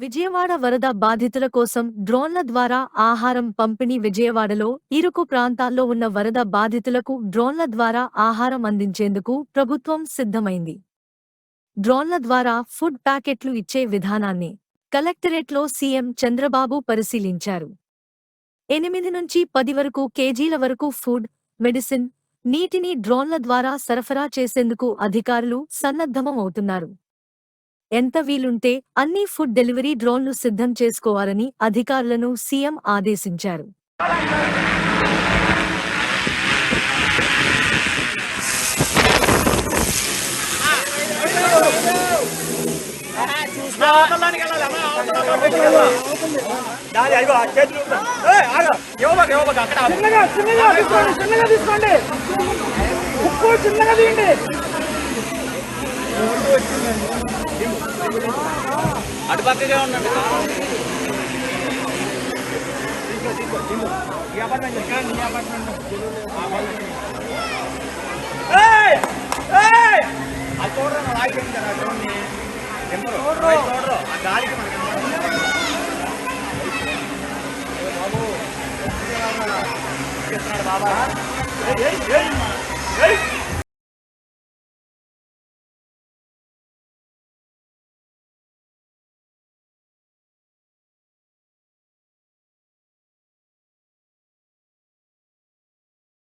విజయవాడ వరద బాధితుల కోసం డ్రోన్ల ద్వారా ఆహారం పంపిణీ. విజయవాడలో ఇరుకు ప్రాంతాల్లో ఉన్న వరద బాధితులకు డ్రోన్ల ద్వారా ఆహారం అందించేందుకు ప్రభుత్వం సిద్ధమైంది. డ్రోన్ల ద్వారా ఫుడ్ ప్యాకెట్లు ఇచ్చే విధానాన్ని కలెక్టరేట్లో సీఎం చంద్రబాబు పరిశీలించారు. 8 నుంచి 10 వరకు కేజీల వరకు ఫుడ్, మెడిసిన్, నీటిని డ్రోన్ల ద్వారా సరఫరా చేసేందుకు అధికారులు సన్నద్ధమవుతున్నారు. ఎంత వీలుంటే అన్ని ఫుడ్ డెలివరీ డ్రోన్లు సిద్ధం చేసుకోవాలని అధికారులను సీఎం ఆదేశించారు. అటుపక్కగా ఉండండి. అది చూడరా ఆగిపోయింది కదా డ్రోన్ని చూడరు ఆ గాలికి మనకి బాబా